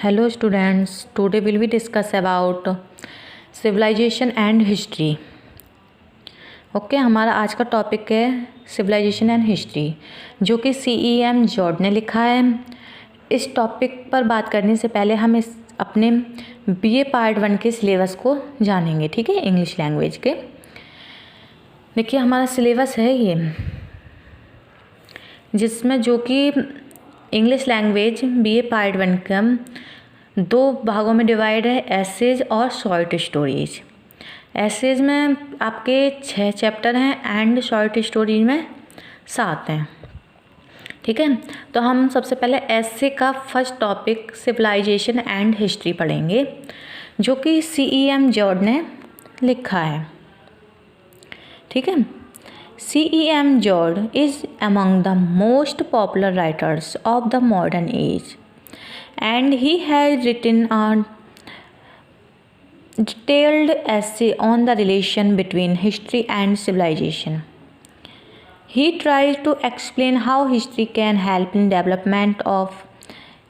Hello students, today will we discuss about civilization and history. Okay हमारा आज का topic है सिविलाइजेशन एंड हिस्ट्री, जो कि CEM जॉर्ज ने लिखा है। इस टॉपिक पर बात करने से पहले हम इस अपने BA पार्ट 1 के सिलेबस को जानेंगे, ठीक है, इंग्लिश लैंग्वेज के। देखिए हमारा सिलेबस है ये, जिसमें जो कि इंग्लिश लैंग्वेज BA पार्ट 1 का 2 भागों में डिवाइड है, एसेज और शॉर्ट स्टोरीज। एसेज में आपके 6 चैप्टर हैं एंड शॉर्ट स्टोरीज में 7 हैं, ठीक है। तो हम सबसे पहले एसे का first topic civilization and history पढ़ेंगे, जो कि CEM जॉर्ज ने लिखा है, ठीक है। CEM George is among the most popular writers of the modern age, and he has written a detailed essay on the relation between history and civilization. He tries to explain how history can help in development of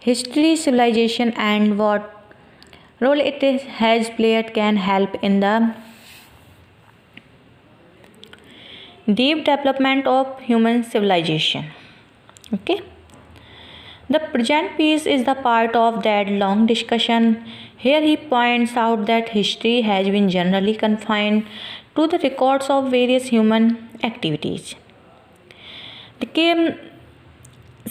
history, civilization, and what role it has played can help in the deep development of human civilization. Okay, the present piece is the part of that long discussion. Here he points out that history has been generally confined to the records of various human activities. देखिए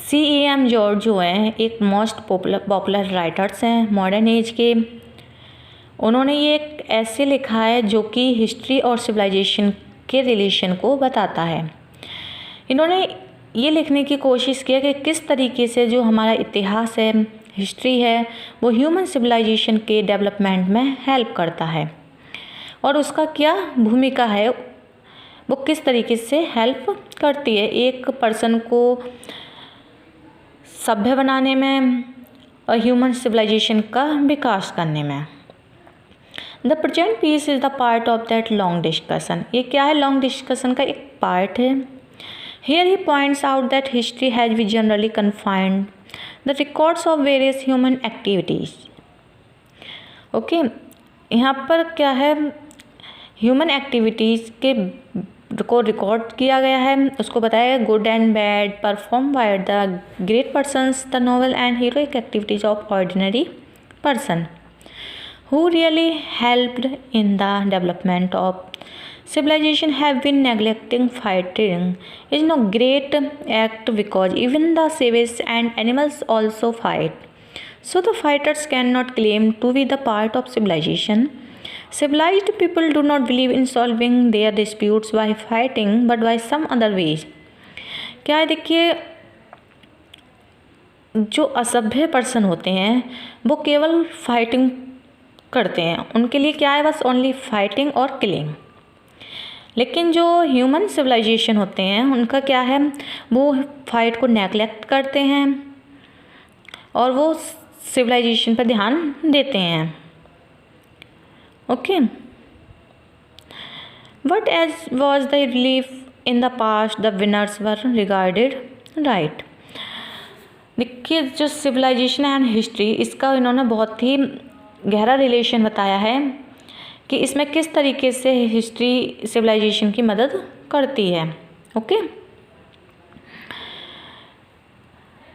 CEM George जो हैं एक most popular writers हैं modern age के। उन्होंने ये एक ऐसे लिखा है जो कि हिस्ट्री और सिविलाइजेशन के रिलेशन को बताता है। इन्होंने ये लिखने की कोशिश किया कि किस तरीके से जो हमारा इतिहास है, हिस्ट्री है, वो ह्यूमन सिविलाइजेशन के डेवलपमेंट में हेल्प करता है और उसका क्या भूमिका है, वो किस तरीके से हेल्प करती है एक पर्सन को सभ्य बनाने में और ह्यूमन सिविलाइजेशन का विकास करने में। The present piece is the part of that long discussion. ये क्या है, लॉन्ग डिस्कशन का एक पार्ट है। Here he points out that history has be generally confined the records of various human activities. Okay, यहाँ पर क्या है, ह्यूमन एक्टिविटीज़ के को रिकॉर्ड किया गया है, उसको बताया गया good and bad perform by the great persons, the noble and heroic activities of ordinary person who really helped in the development of civilization have been neglecting. Fighting is no great act because even the savage and animals also fight. So the fighters cannot claim to be the part of civilization. Civilized people do not believe in solving their disputes by fighting but by some other ways. क्या है, देखिए जो असभ्य person होते हैं वो केवल fighting करते हैं, उनके लिए क्या है, बस ओनली फाइटिंग और किलिंग। लेकिन जो ह्यूमन सिविलाइजेशन होते हैं उनका क्या है, वो फाइट को नेगलेक्ट करते हैं और वो सिविलाइजेशन पर ध्यान देते हैं। Okay, but as was the relief in the past the winners were regarded right. देखिए जो सिविलाइजेशन एंड हिस्ट्री, इसका इन्होंने बहुत ही गहरा रिलेशन बताया है कि इसमें किस तरीके से हिस्ट्री सिविलाइजेशन की मदद करती है। Okay,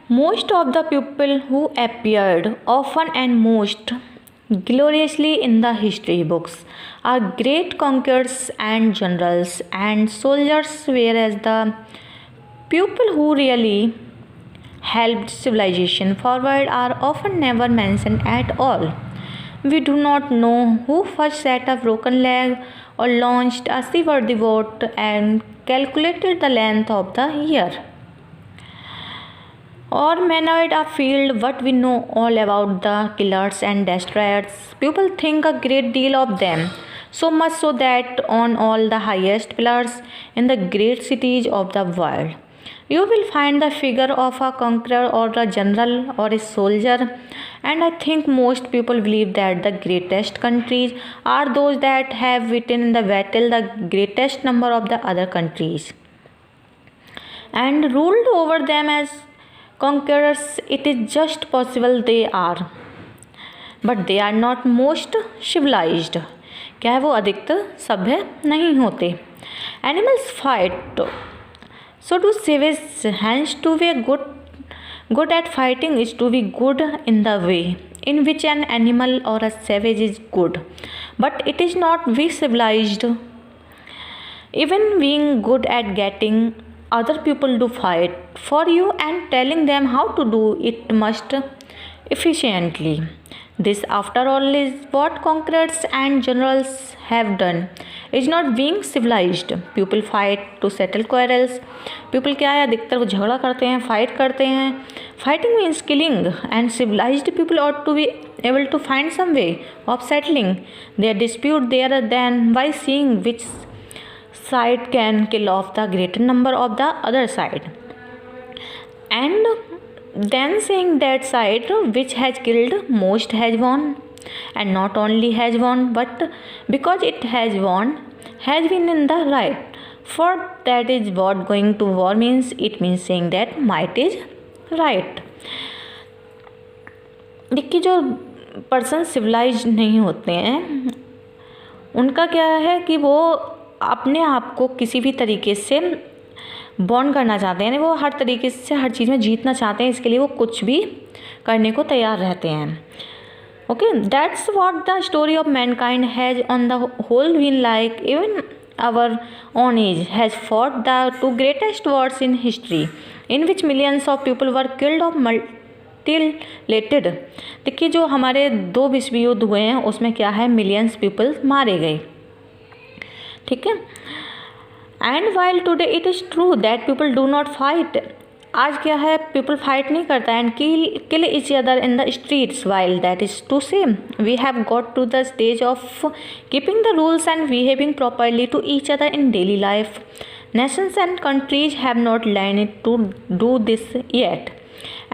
most of the people who appeared often and most gloriously in the history books are great conquerors and generals and soldiers, whereas the people who really helped civilization forward are often never mentioned at all. We do not know who first set a broken leg or launched a seaworthy boat and calculated the length of the year or manoeuvred a field. What we know all about the killers and destroyers. People think a great deal of them, so much so that on all the highest pillars in the great cities of the world you will find the figure of a conqueror or a general or a soldier, and I think most people believe that the greatest countries are those that have beaten in the battle the greatest number of the other countries and ruled over them as conquerors. It is just possible they are. But they are not most civilized, क्या है वो अधिकतर सभ्य नहीं होते। Animals fight, so to savage hence to be good at fighting is to be good in the way in which an animal or a savage is good, but it is not be civilized. Even being good at getting other people to fight for you and telling them how to do it most efficiently. This, after all, is what conquerors and generals have done. Is not being civilized. People fight to settle quarrels. People क्या है, अधिकतर वो झगड़ा करते हैं, fight करते हैं. Fighting means killing, and civilized people ought to be able to find some way of settling their dispute there than by seeing which side can kill off the greater number of the other side, and then saying that side which has killed most has won, and not only has won but because it has won has been in the right, for that is what going to war means. It means saying that might is right. देखिए, जो person civilised नहीं होते हैं उनका क्या है कि वो अपने आप को किसी भी तरीके से बॉन्ड करना चाहते हैं, यानी वो हर तरीके से हर चीज़ में जीतना चाहते हैं, इसके लिए वो कुछ भी करने को तैयार रहते हैं. Okay, that's what the story of mankind has on the whole been like. Even our own age has fought the two greatest wars in history in which millions of people were killed of mutilated. देखिए, जो हमारे 2 विश्व युद्ध हुए हैं उसमें क्या है, मिलियंस पीपल मारे गए. ठीक है. And while today it is true that people do not fight. आज क्या है, पीपल फाइट नहीं करता and kill each other in the streets. While that is too same we have got to the stage of keeping the rules and behaving properly to each other in daily life. Nations and countries have not learned to do this yet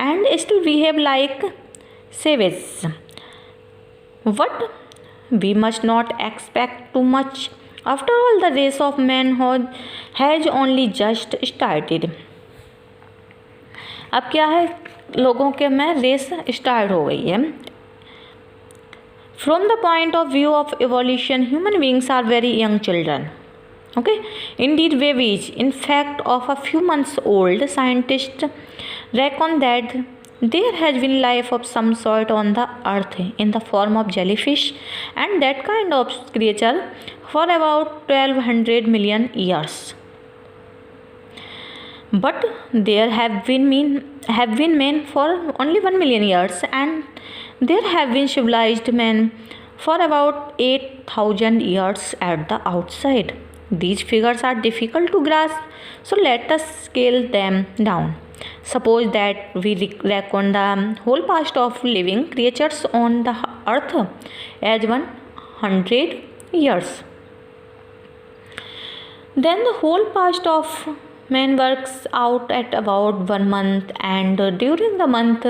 and still behave like savages. But we must not expect too much. After all, the race of manhood has only just started. अब क्या है, लोगों के में race start हो गई है. From the point of view of evolution, human beings are very young children. Okay, indeed babies. In fact, of a few months old, scientists reckon that there has been life of some sort on the earth in the form of jellyfish and that kind of creature for about 1200 million years. But there have been men for only 1 million years, and there have been civilized men for about 8,000 years at the outside. These figures are difficult to grasp, so let us scale them down. Suppose that we reckon the whole past of living creatures on the earth as 100 years. Then the whole past of man works out at about 1 month, and during the month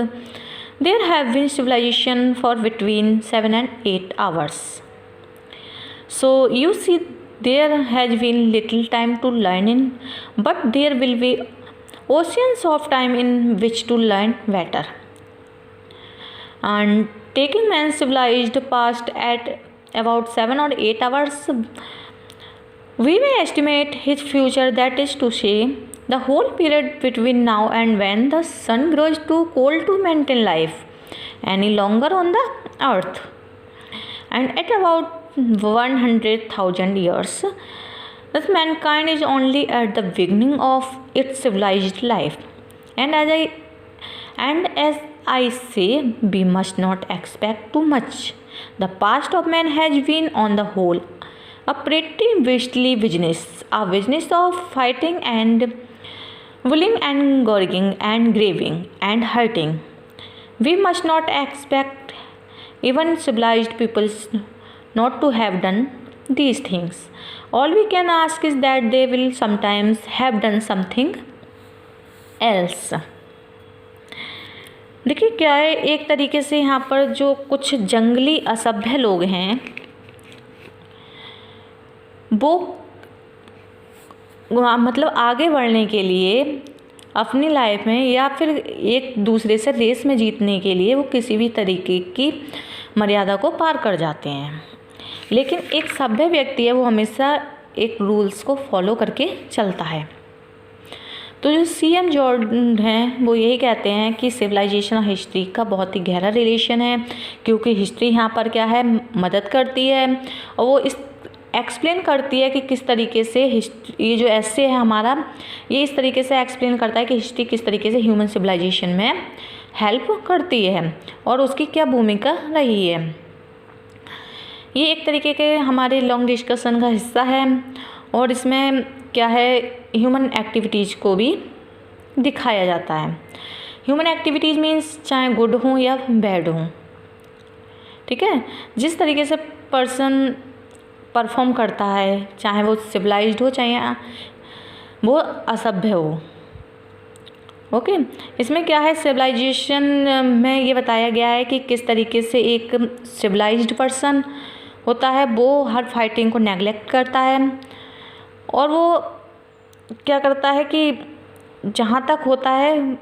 there have been civilization for between 7 and 8 hours. So you see, there has been little time to learn in, but there will be oceans of time in which to learn better. And taking man's civilized past at about 7 or 8 hours, we may estimate his future, that is to say, the whole period between now and when the sun grows too cold to maintain life any longer on the earth. And at about 100,000 years, thus mankind is only at the beginning of its civilized life. And as I say, we must not expect too much. The past of man has been, on the whole, a pretty beastly business, a business of fighting and willing and gorging and grieving and hurting. We must not expect even civilized peoples not to have done these things. All we can ask is that they will sometimes have done something else. देखिए, क्या है, एक तरीके से यहाँ पर जो कुछ जंगली असभ्य लोग हैं वो मतलब आगे बढ़ने के लिए अपनी लाइफ में या फिर एक दूसरे से रेस में जीतने के लिए वो किसी भी तरीके की मर्यादा को पार कर जाते हैं। लेकिन एक सभ्य व्यक्ति है वो हमेशा एक रूल्स को फॉलो करके चलता है। तो जो CM जॉर्डन हैं वो यही कहते हैं कि सिविलाइजेशन और हिस्ट्री का बहुत ही गहरा रिलेशन है, क्योंकि हिस्ट्री यहाँ पर क्या है, मदद करती है और वो इस एक्सप्लेन करती है कि किस तरीके से हिस्ट्री, ये जो ऐसे है हमारा, ये इस तरीके से एक्सप्लेन करता है कि हिस्ट्री किस तरीके से ह्यूमन सिविलाइजेशन में हेल्प करती है और उसकी क्या भूमिका रही है। ये एक तरीके के हमारे लॉन्ग डिस्कशन का हिस्सा है और इसमें क्या है, ह्यूमन एक्टिविटीज़ को भी दिखाया जाता है। ह्यूमन एक्टिविटीज़ मीन्स चाहे गुड हो या बैड हो, ठीक है, जिस तरीके से पर्सन परफॉर्म करता है, चाहे वो सिविलाइज्ड हो चाहे वो असभ्य हो। ओके, इसमें क्या है, सिविलाइजेशन में ये बताया गया है कि किस तरीके से एक सिविलाइज्ड पर्सन होता है वो हर फाइटिंग को नेगलेक्ट करता है और वो क्या करता है कि जहाँ तक होता है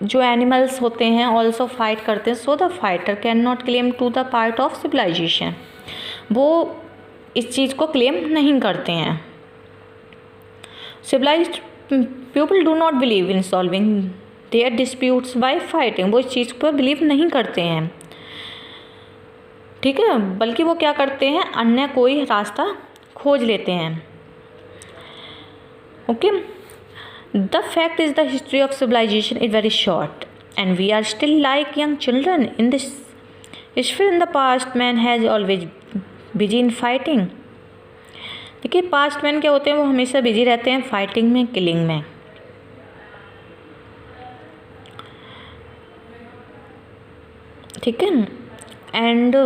जो एनिमल्स होते हैं ऑल्सो फाइट करते हैं, so the fighter can not claim to the part of civilization, वो इस चीज़ को क्लेम नहीं करते हैं। Civilized people do not believe in solving their disputes by fighting, वो इस चीज़ पर बिलीव नहीं करते हैं, ठीक है, बल्कि वो क्या करते हैं, अन्य कोई रास्ता खोज लेते हैं। Okay, the fact is the history of civilization is very short and we are still like young children in this history. In the past man has always busy in fighting. देखिए, पास्ट मैन क्या होते हैं, वो हमेशा busy रहते हैं fighting में, killing में। ठीक है, and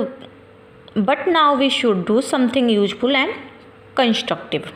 but now we should do something useful and constructive.